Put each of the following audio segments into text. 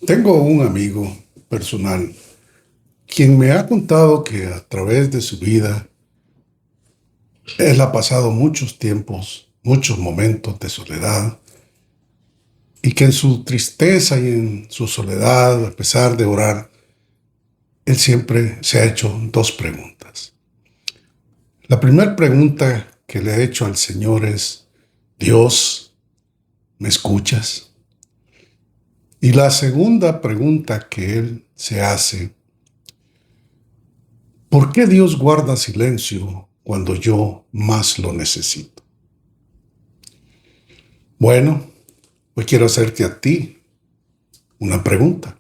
Tengo un amigo personal quien me ha contado que a través de su vida él ha pasado muchos tiempos, muchos momentos de soledad y que en su tristeza y en su soledad, a pesar de orar, él siempre se ha hecho dos preguntas. La primera pregunta que le ha hecho al Señor es: Dios, ¿me escuchas? Y la segunda pregunta que él se hace: ¿por qué Dios guarda silencio cuando yo más lo necesito? Bueno, hoy quiero hacerte a ti una pregunta.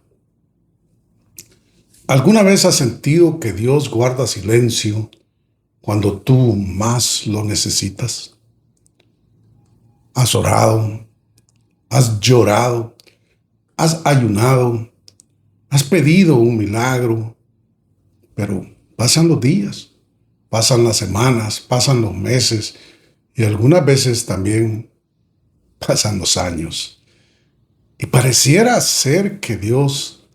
¿Alguna vez has sentido que Dios guarda silencio cuando tú más lo necesitas? ¿Has orado? ¿Has llorado? ¿Has ayunado? ¿Has pedido un milagro? Pero pasan los días, pasan las semanas, pasan los meses y algunas veces también pasan los años. Y pareciera ser que Dios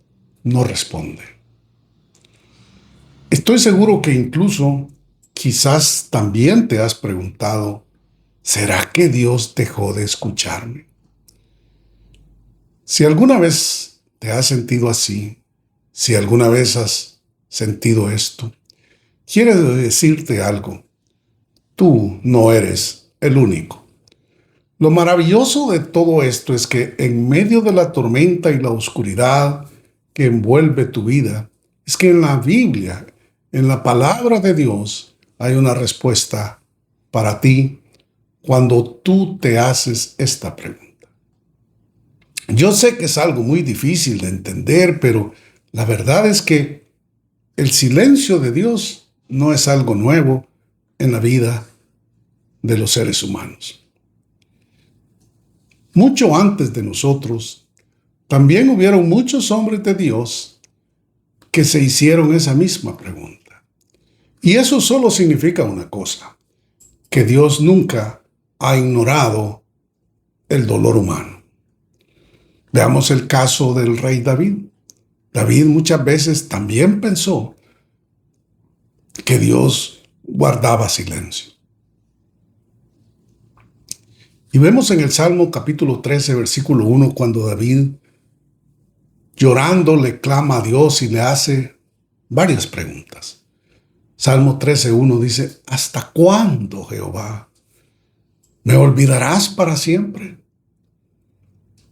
no responde. Estoy seguro que incluso quizás también te has preguntado: ¿será que Dios dejó de escucharme? Si alguna vez te has sentido así, si alguna vez has sentido esto, quiero decirte algo: tú no eres el único. Lo maravilloso de todo esto es que en medio de la tormenta y la oscuridad que envuelve tu vida, es que en la Biblia, en la palabra de Dios, hay una respuesta para ti cuando tú te haces esta pregunta. Yo sé que es algo muy difícil de entender, pero la verdad es que el silencio de Dios no es algo nuevo en la vida de los seres humanos. Mucho antes de nosotros, también hubieron muchos hombres de Dios que se hicieron esa misma pregunta. Y eso solo significa una cosa: que Dios nunca ha ignorado el dolor humano. Veamos el caso del rey David. David muchas veces también pensó que Dios guardaba silencio. Y vemos en el Salmo capítulo 13, versículo 1, cuando David, llorando, le clama a Dios y le hace varias preguntas. Salmo 13:1 dice: ¿hasta cuándo, Jehová? ¿Me olvidarás para siempre?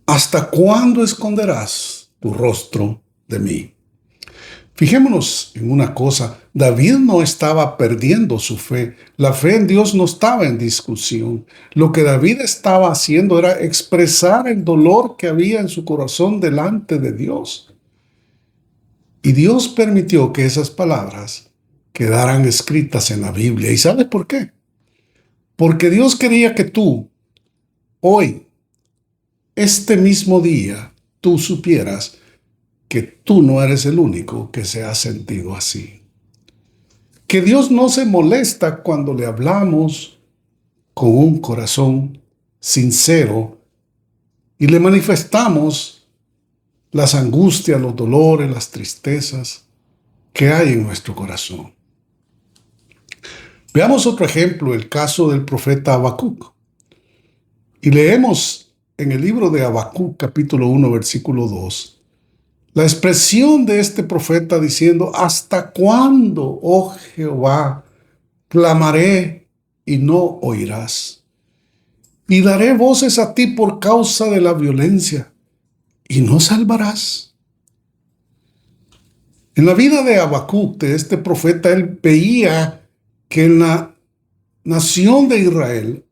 ¿Hasta cuándo esconderás tu rostro de mí? Fijémonos en una cosa: David no estaba perdiendo su fe. La fe en Dios no estaba en discusión. Lo que David estaba haciendo era expresar el dolor que había en su corazón delante de Dios. Y Dios permitió que esas palabras quedaran escritas en la Biblia. ¿Y sabes por qué? Porque Dios quería que tú, hoy, este mismo día, tú supieras que tú no eres el único que se ha sentido así. Que Dios no se molesta cuando le hablamos con un corazón sincero y le manifestamos las angustias, los dolores, las tristezas que hay en nuestro corazón. Veamos otro ejemplo, el caso del profeta Habacuc. Y leemos en el libro de Habacuc, capítulo 1, versículo 2, la expresión de este profeta diciendo: ¿hasta cuándo, oh Jehová, clamaré y no oirás? Y daré voces a ti por causa de la violencia, y no salvarás. En la vida de Habacuc, de este profeta, él veía que en la nación de Israel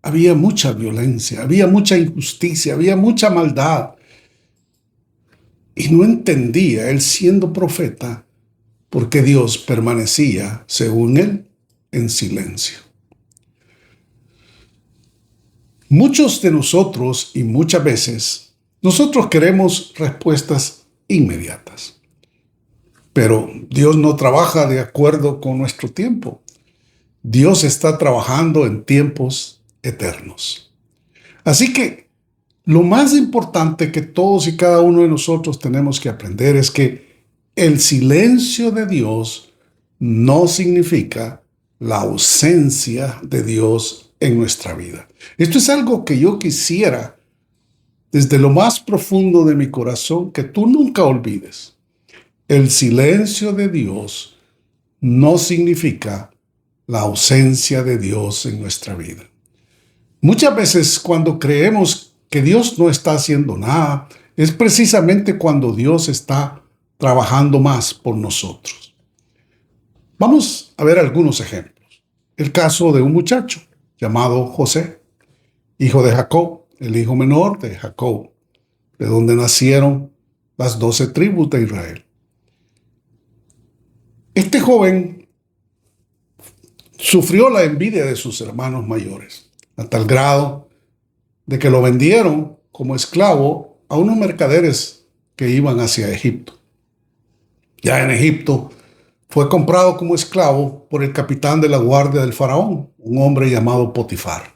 había mucha violencia, había mucha injusticia, había mucha maldad. Y no entendía, él siendo profeta, por qué Dios permanecía, según él, en silencio. Muchos de nosotros, y muchas veces, nosotros queremos respuestas inmediatas. Pero Dios no trabaja de acuerdo con nuestro tiempo. Dios está trabajando en tiempos eternos. Así que Lo más importante que todos y cada uno de nosotros tenemos que aprender es que el silencio de Dios no significa la ausencia de Dios en nuestra vida. Esto es algo que yo quisiera, desde lo más profundo de mi corazón, que tú nunca olvides. El silencio de Dios no significa la ausencia de Dios en nuestra vida. Muchas veces cuando creemos que Dios no está haciendo nada, es precisamente cuando Dios está trabajando más por nosotros. Vamos a ver algunos ejemplos. El caso de un muchacho llamado José, hijo de Jacob, el hijo menor de Jacob, de donde nacieron las 12 tribus de Israel. Este joven sufrió la envidia de sus hermanos mayores, a tal grado de que lo vendieron como esclavo a unos mercaderes que iban hacia Egipto. Ya en Egipto fue comprado como esclavo por el capitán de la guardia del faraón, un hombre llamado Potifar.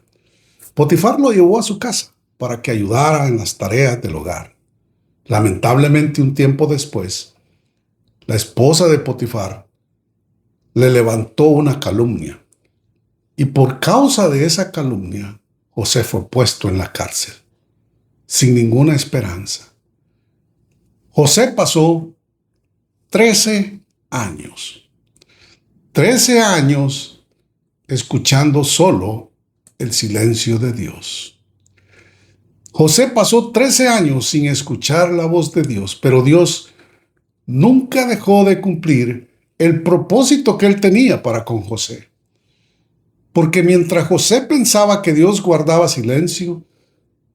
Potifar lo llevó a su casa para que ayudara en las tareas del hogar. Lamentablemente, un tiempo después, la esposa de Potifar le levantó una calumnia, y por causa de esa calumnia, José fue puesto en la cárcel, sin ninguna esperanza. José pasó 13 años. 13 años escuchando solo el silencio de Dios. José pasó 13 años sin escuchar la voz de Dios, pero Dios nunca dejó de cumplir el propósito que él tenía para con José. Porque mientras José pensaba que Dios guardaba silencio,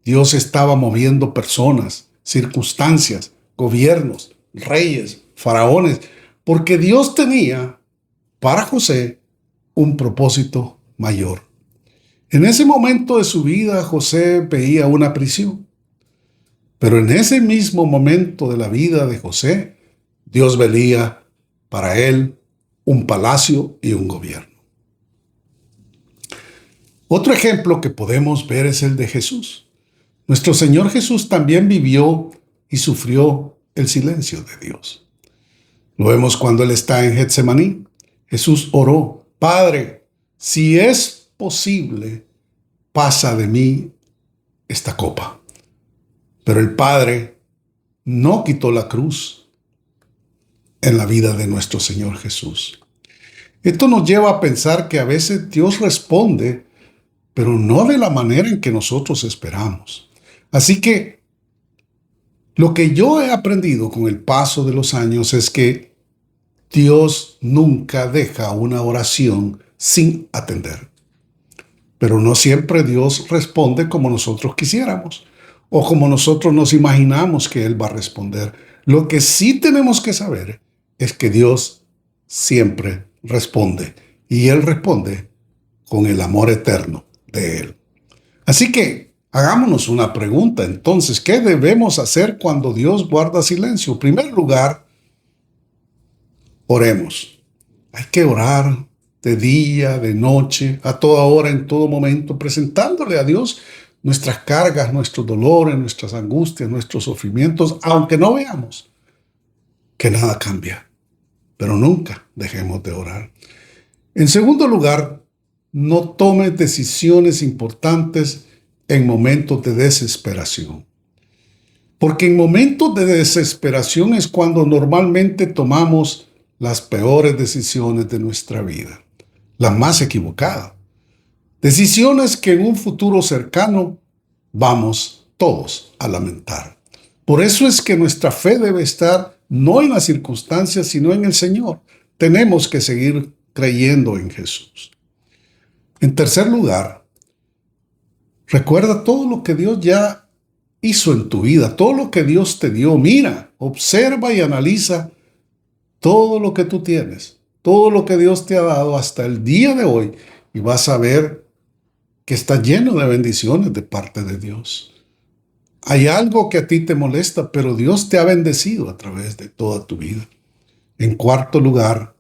Dios estaba moviendo personas, circunstancias, gobiernos, reyes, faraones, porque Dios tenía para José un propósito mayor. En ese momento de su vida, José veía una prisión, pero en ese mismo momento de la vida de José, Dios veía para él un palacio y un gobierno. Otro ejemplo que podemos ver es el de Jesús. Nuestro Señor Jesús también vivió y sufrió el silencio de Dios. Lo vemos cuando Él está en Getsemaní. Jesús oró: Padre, si es posible, pasa de mí esta copa. Pero el Padre no quitó la cruz en la vida de nuestro Señor Jesús. Esto nos lleva a pensar que a veces Dios responde, pero no de la manera en que nosotros esperamos. Así que lo que yo he aprendido con el paso de los años es que Dios nunca deja una oración sin atender. Pero no siempre Dios responde como nosotros quisiéramos o como nosotros nos imaginamos que Él va a responder. Lo que sí tenemos que saber es que Dios siempre responde, y Él responde con el amor eterno de Él. Así que hagámonos una pregunta entonces: ¿qué debemos hacer cuando Dios guarda silencio? En primer lugar, oremos. Hay que orar de día, de noche, a toda hora, en todo momento, presentándole a Dios nuestras cargas, nuestros dolores, nuestras angustias, nuestros sufrimientos, aunque no veamos que nada cambia. Pero nunca dejemos de orar. En segundo lugar, no tomes decisiones importantes en momentos de desesperación. Porque en momentos de desesperación es cuando normalmente tomamos las peores decisiones de nuestra vida, las más equivocadas. Decisiones que en un futuro cercano vamos todos a lamentar. Por eso es que nuestra fe debe estar no en las circunstancias, sino en el Señor. Tenemos que seguir creyendo en Jesús. En tercer lugar, recuerda todo lo que Dios ya hizo en tu vida, todo lo que Dios te dio. Mira, observa y analiza todo lo que tú tienes, todo lo que Dios te ha dado hasta el día de hoy, y vas a ver que está lleno de bendiciones de parte de Dios. Hay algo que a ti te molesta, pero Dios te ha bendecido a través de toda tu vida. En cuarto lugar,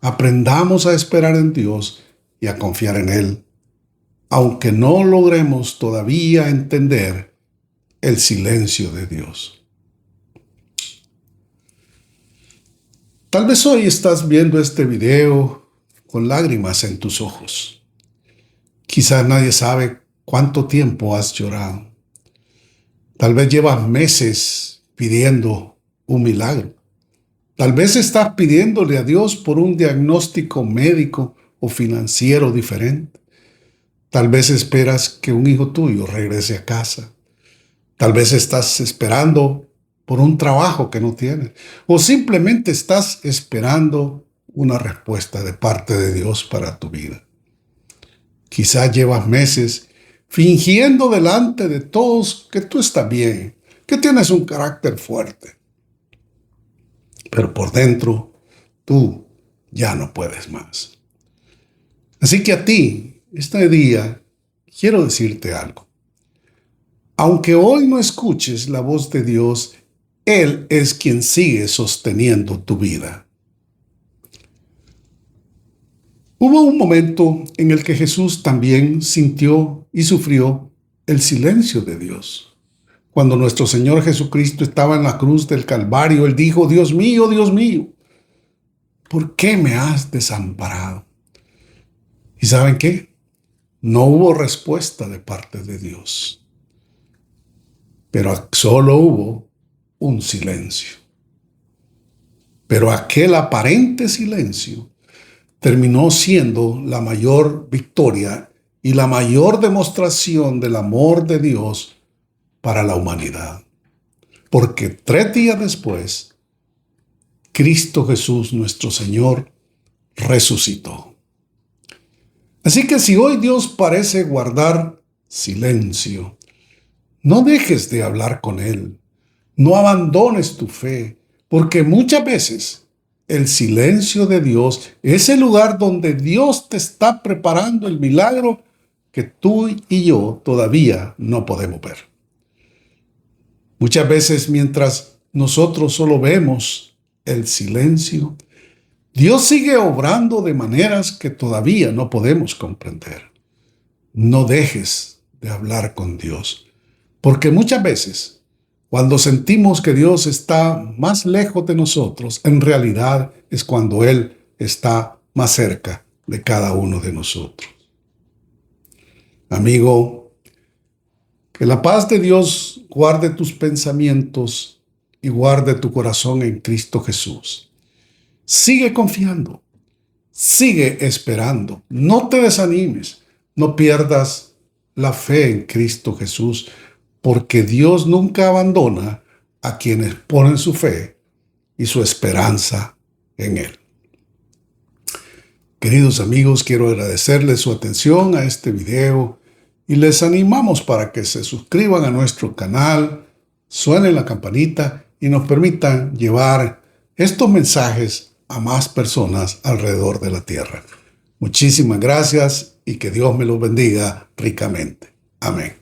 aprendamos a esperar en Dios y a confiar en Él, aunque no logremos todavía entender el silencio de Dios. Tal vez hoy estás viendo este video con lágrimas en tus ojos. Quizás nadie sabe cuánto tiempo has llorado. Tal vez llevas meses pidiendo un milagro. Tal vez estás pidiéndole a Dios por un diagnóstico médico o financiero diferente. Tal vez esperas que un hijo tuyo regrese a casa. Tal vez estás esperando por un trabajo que no tienes. O simplemente estás esperando una respuesta de parte de Dios para tu vida. Quizás llevas meses fingiendo delante de todos que tú estás bien, que tienes un carácter fuerte. Pero por dentro, tú ya no puedes más. Así que a ti, este día, quiero decirte algo. Aunque hoy no escuches la voz de Dios, Él es quien sigue sosteniendo tu vida. Hubo un momento en el que Jesús también sintió y sufrió el silencio de Dios. Cuando nuestro Señor Jesucristo estaba en la cruz del Calvario, Él dijo: Dios mío, ¿por qué me has desamparado? ¿Y saben qué? No hubo respuesta de parte de Dios, pero solo hubo un silencio. Pero aquel aparente silencio terminó siendo la mayor victoria y la mayor demostración del amor de Dios para la humanidad. Porque 3 días después, Cristo Jesús, nuestro Señor, resucitó. Así que si hoy Dios parece guardar silencio, no dejes de hablar con Él. No abandones tu fe, porque muchas veces el silencio de Dios es el lugar donde Dios te está preparando el milagro que tú y yo todavía no podemos ver. Muchas veces, mientras nosotros solo vemos el silencio, Dios sigue obrando de maneras que todavía no podemos comprender. No dejes de hablar con Dios, porque muchas veces, cuando sentimos que Dios está más lejos de nosotros, en realidad es cuando Él está más cerca de cada uno de nosotros. Amigo, que la paz de Dios guarde tus pensamientos y guarde tu corazón en Cristo Jesús. Sigue confiando, sigue esperando, no te desanimes, no pierdas la fe en Cristo Jesús, porque Dios nunca abandona a quienes ponen su fe y su esperanza en Él. Queridos amigos, quiero agradecerles su atención a este video y les animamos para que se suscriban a nuestro canal, suenen la campanita y nos permitan llevar estos mensajes a más personas alrededor de la tierra. Muchísimas gracias y que Dios me los bendiga ricamente. Amén.